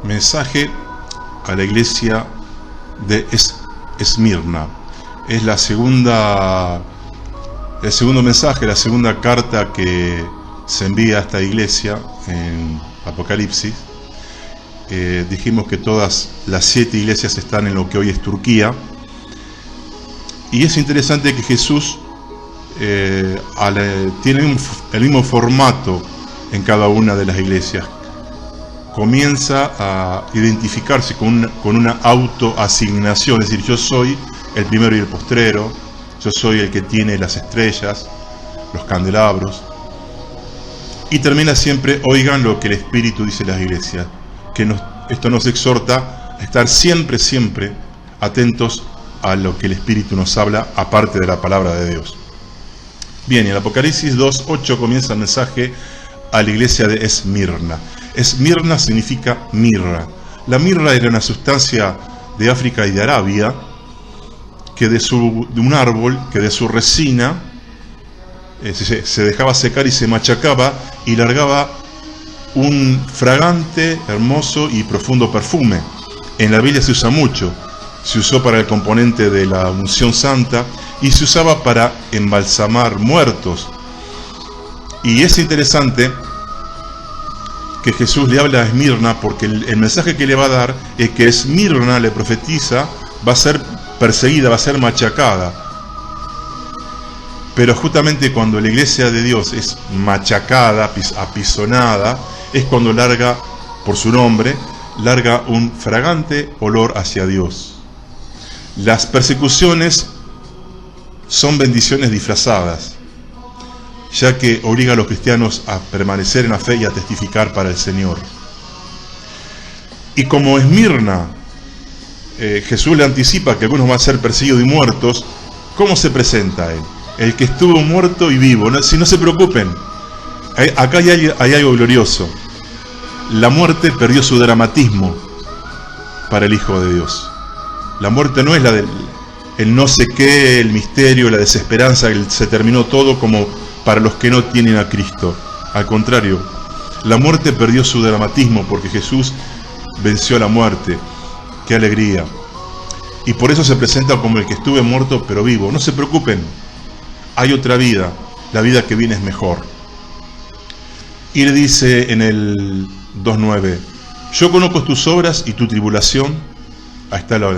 Mensaje a la iglesia de Esmirna. Es el segundo mensaje, la segunda carta que se envía a esta iglesia en Apocalipsis. Dijimos que todas las 7 iglesias están en lo que hoy es Turquía. Y es interesante que Jesús tiene el mismo formato en cada una de las iglesias. Comienza a identificarse con una autoasignación, es decir, yo soy el primero y el postrero, yo soy el que tiene las estrellas, los candelabros, y termina siempre: oigan lo que el Espíritu dice a las iglesias, esto nos exhorta a estar siempre atentos a lo que el Espíritu nos habla, aparte de la palabra de Dios. Bien, en Apocalipsis 2:8 comienza el mensaje a la iglesia de Esmirna. Esmirna significa mirra. La mirra era una sustancia de África y de Arabia, que de un árbol, que de su resina se dejaba secar y se machacaba y largaba un fragante, hermoso y profundo perfume. En la Biblia se usa mucho. Se usó para el componente de la unción santa y se usaba para embalsamar muertos. Y es interesante que Jesús le habla a Esmirna, porque el mensaje que le va a dar es que Esmirna, le profetiza, va a ser perseguida, va a ser machacada. Pero justamente cuando la iglesia de Dios es machacada, apisonada, es cuando larga, por su nombre, larga un fragante olor hacia Dios. Las persecuciones son bendiciones disfrazadas, ya que obliga a los cristianos a permanecer en la fe y a testificar para el Señor. Y como Esmirna, Jesús le anticipa que algunos van a ser perseguidos y muertos, ¿cómo se presenta él? El que estuvo muerto y vivo. No se preocupen, acá hay algo glorioso. La muerte perdió su dramatismo para el Hijo de Dios. La muerte no es el no sé qué, el misterio, la desesperanza, se terminó todo como para los que no tienen a Cristo. Al contrario, la muerte perdió su dramatismo porque Jesús venció a la muerte. ¡Qué alegría! Y por eso se presenta como el que estuve muerto pero vivo. No se preocupen, hay otra vida, la vida que viene es mejor. Y le dice en el 2:9: yo conozco tus obras y tu tribulación. Ahí está la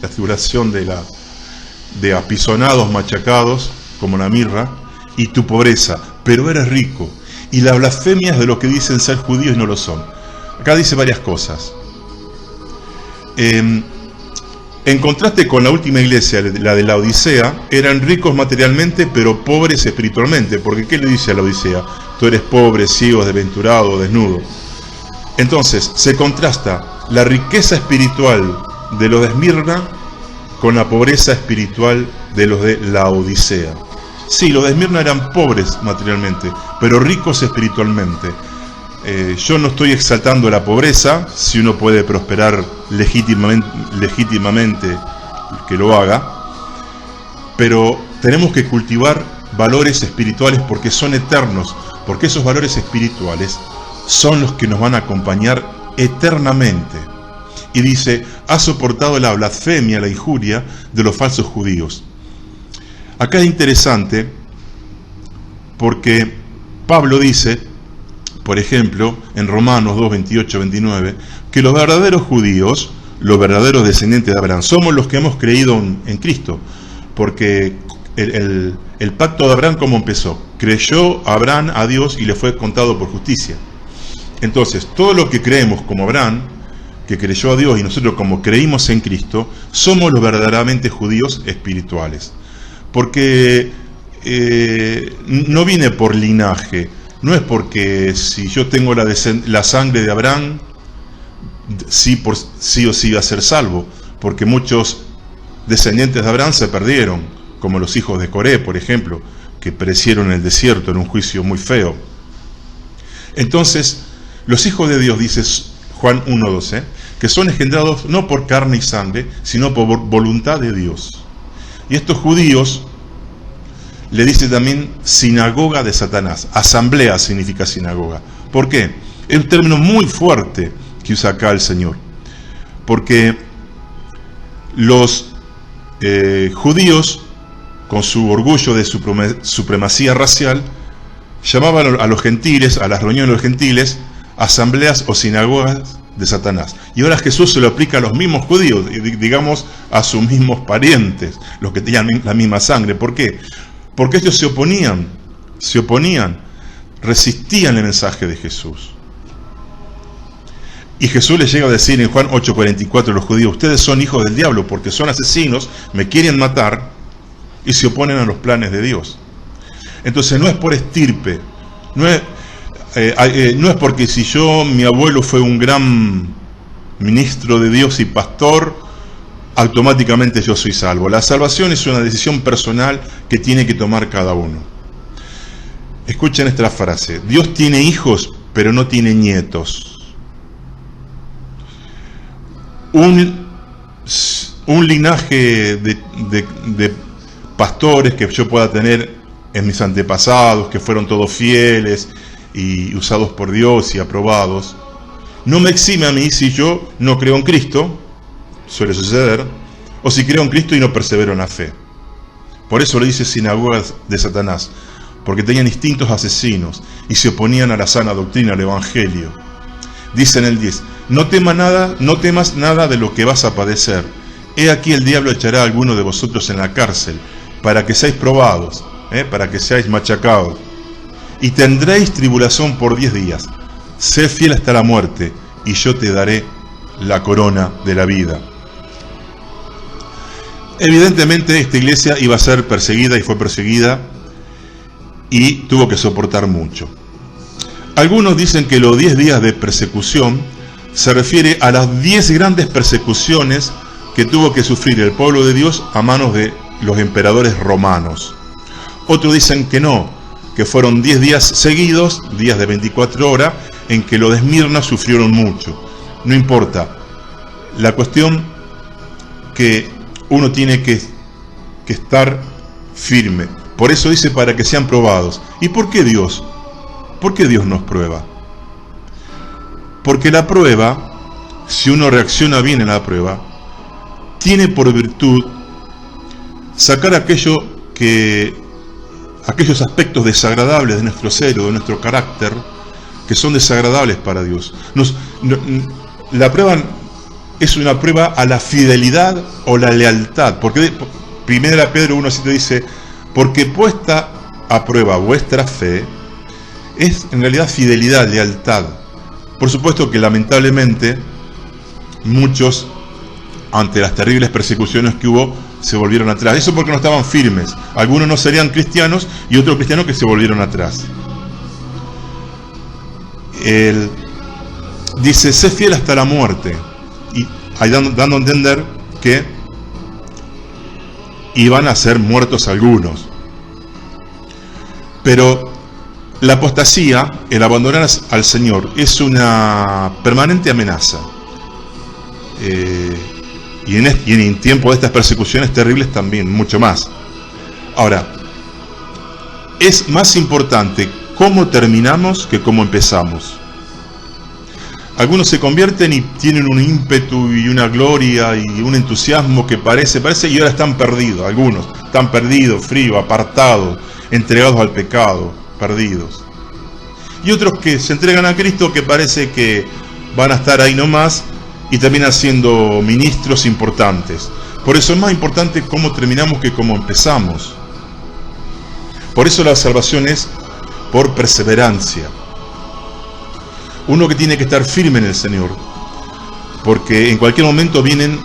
tribulación de apisonados, machacados, como la mirra, y tu pobreza, pero eres rico, y las blasfemias de los que dicen ser judíos y no lo son. Acá dice varias cosas. En contraste con la última iglesia, la de la Odisea, eran ricos materialmente, pero pobres espiritualmente. Porque ¿qué le dice a la Odisea? Tú eres pobre, ciego, desventurado, desnudo. Entonces, se contrasta la riqueza espiritual de los de Esmirna con la pobreza espiritual de los de la Odisea. Sí, los de Esmirna eran pobres materialmente, pero ricos espiritualmente. Yo no estoy exaltando la pobreza. Si uno puede prosperar legítimamente, que lo haga, pero tenemos que cultivar valores espirituales porque son eternos, porque esos valores espirituales son los que nos van a acompañar eternamente. Y dice: ha soportado la blasfemia, la injuria de los falsos judíos. Acá es interesante porque Pablo dice, por ejemplo, en Romanos 2:28-29, que los verdaderos judíos, los verdaderos descendientes de Abraham, somos los que hemos creído en Cristo. Porque el pacto de Abraham, ¿cómo empezó? Creyó Abraham a Dios y le fue contado por justicia. Entonces, todo lo que creemos como Abraham, que creyó a Dios, y nosotros como creímos en Cristo, somos los verdaderamente judíos espirituales. Porque no viene por linaje. No es porque si yo tengo la sangre de Abraham, sí o sí va a ser salvo. Porque muchos descendientes de Abraham se perdieron, como los hijos de Coré, por ejemplo, que perecieron en el desierto en un juicio muy feo. Entonces, los hijos de Dios, dice Juan 1:12, que son engendrados no por carne y sangre, sino por voluntad de Dios. Y estos judíos le dice también sinagoga de Satanás. Asamblea significa sinagoga. ¿Por qué? Es un término muy fuerte que usa acá el Señor. Porque los judíos, con su orgullo de supremacía racial, llamaban a los gentiles, a las reuniones de los gentiles, asambleas o sinagogas de Satanás. Y ahora Jesús se lo aplica a los mismos judíos, digamos a sus mismos parientes, los que tenían la misma sangre. ¿Por qué? Porque ellos se oponían, resistían el mensaje de Jesús. Y Jesús les llega a decir en Juan 8:44 a los judíos: ustedes son hijos del diablo porque son asesinos, me quieren matar y se oponen a los planes de Dios. Entonces no es por estirpe, no es porque si mi abuelo fue un gran ministro de Dios y pastor, automáticamente yo soy salvo. La salvación es una decisión personal que tiene que tomar cada uno. Escuchen esta frase: Dios tiene hijos, pero no tiene nietos. Un linaje de pastores que yo pueda tener en mis antepasados, que fueron todos fieles y usados por Dios y aprobados, no me exime a mí si yo no creo en Cristo, suele suceder, o si creo en Cristo y no persevero en la fe. Por eso le dice sinagogas de Satanás, porque tenían instintos asesinos y se oponían a la sana doctrina, al Evangelio. Dice en el 10: no temas nada de lo que vas a padecer. He aquí el diablo echará a alguno de vosotros en la cárcel, para que seáis probados, para que seáis machacados. Y tendréis tribulación por 10 días. Sé fiel hasta la muerte, y yo te daré la corona de la vida. Evidentemente esta iglesia iba a ser perseguida y fue perseguida, y tuvo que soportar mucho. Algunos dicen que los 10 días de persecución se refiere a las 10 grandes persecuciones que tuvo que sufrir el pueblo de Dios a manos de los emperadores romanos. Otros dicen que no, que fueron 10 días seguidos, días de 24 horas, en que los de Esmirna sufrieron mucho. No importa. La cuestión que uno tiene que estar firme. Por eso dice: para que sean probados. ¿Y por qué Dios? ¿Por qué Dios nos prueba? Porque la prueba, si uno reacciona bien en la prueba, tiene por virtud sacar aquellos aspectos desagradables de nuestro ser o de nuestro carácter, que son desagradables para Dios. La prueba es una prueba a la fidelidad o la lealtad, porque 1 Pedro 1:7 dice: porque puesta a prueba vuestra fe, es en realidad fidelidad, lealtad. Por supuesto que lamentablemente muchos, ante las terribles persecuciones que hubo, se volvieron atrás. Eso porque no estaban firmes. Algunos no serían cristianos y otros cristianos que se volvieron atrás. Él dice: sé fiel hasta la muerte. Y ahí dando a entender que iban a ser muertos algunos. Pero la apostasía, el abandonar al Señor, es una permanente amenaza. Y en tiempo de estas persecuciones terribles también, mucho más. Ahora, es más importante cómo terminamos que cómo empezamos. Algunos se convierten y tienen un ímpetu y una gloria y un entusiasmo que parece, y ahora están perdidos. Algunos están perdidos, fríos, apartados, entregados al pecado, perdidos. Y otros que se entregan a Cristo, que parece que van a estar ahí nomás y terminan siendo ministros importantes. Por eso es más importante cómo terminamos que cómo empezamos. Por eso la salvación es por perseverancia. Uno que tiene que estar firme en el Señor, porque en cualquier momento vienen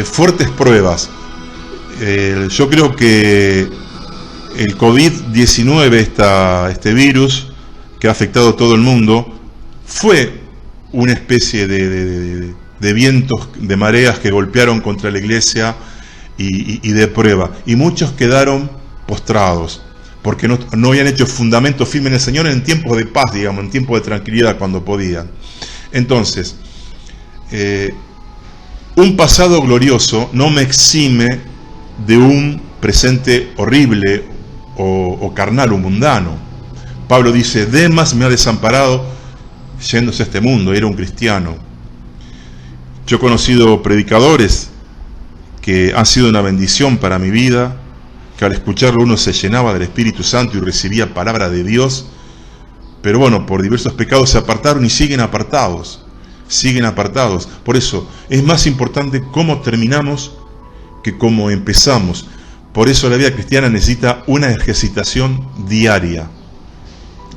fuertes pruebas. Yo creo que el COVID-19, este virus que ha afectado a todo el mundo, fue una especie de vientos, de mareas que golpearon contra la iglesia y de prueba. Y muchos quedaron postrados, porque no habían hecho fundamento firme en el Señor en tiempos de paz, digamos, en tiempos de tranquilidad cuando podían. Entonces, un pasado glorioso no me exime de un presente horrible o carnal o mundano. Pablo dice: Demas me ha desamparado yéndose a este mundo, era un cristiano. Yo he conocido predicadores que han sido una bendición para mi vida, que al escucharlo uno se llenaba del Espíritu Santo y recibía palabra de Dios, pero bueno, por diversos pecados se apartaron y siguen apartados. Por eso es más importante cómo terminamos que cómo empezamos. Por eso la vida cristiana necesita una ejercitación diaria.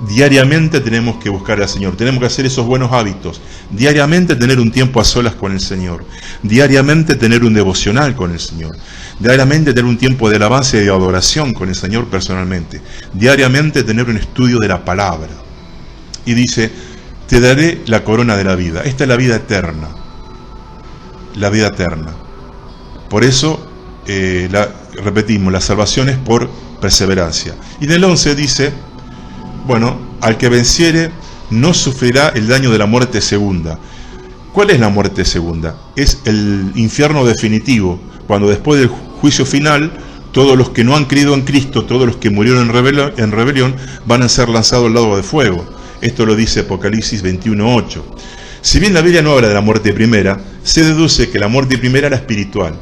Diariamente tenemos que buscar al Señor, tenemos que hacer esos buenos hábitos, diariamente tener un tiempo a solas con el Señor, diariamente tener un devocional con el Señor, diariamente tener un tiempo de alabanza y de adoración con el Señor personalmente, diariamente tener un estudio de la palabra. Y dice, te daré la corona de la vida. Esta es la vida eterna, la vida eterna. Por eso, repetimos, la salvación es por perseverancia. Y en el 11 dice, bueno, al que venciere no sufrirá el daño de la muerte segunda. ¿Cuál es la muerte segunda? Es el infierno definitivo, cuando después del juicio final, todos los que no han creído en Cristo, todos los que murieron en rebelión, van a ser lanzados al lago de fuego. Esto lo dice Apocalipsis 21:8. Si bien la Biblia no habla de la muerte primera, se deduce que la muerte primera era espiritual,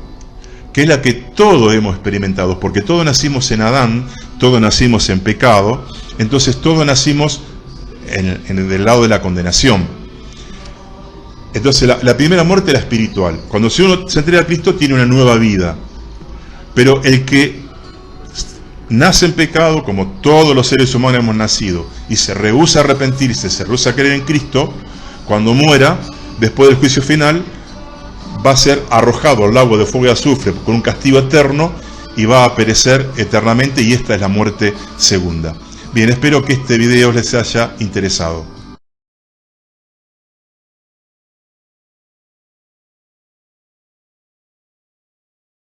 que es la que todos hemos experimentado, porque todos nacimos en Adán, todos nacimos en pecado, entonces todos nacimos del lado de la condenación. Entonces la primera muerte era espiritual. Cuando uno se entrega a Cristo tiene una nueva vida. Pero el que nace en pecado, como todos los seres humanos hemos nacido, y se rehúsa a arrepentirse, se rehúsa a creer en Cristo, cuando muera, después del juicio final, va a ser arrojado al lago de fuego y azufre con un castigo eterno y va a perecer eternamente, y esta es la muerte segunda. Bien, espero que este video les haya interesado.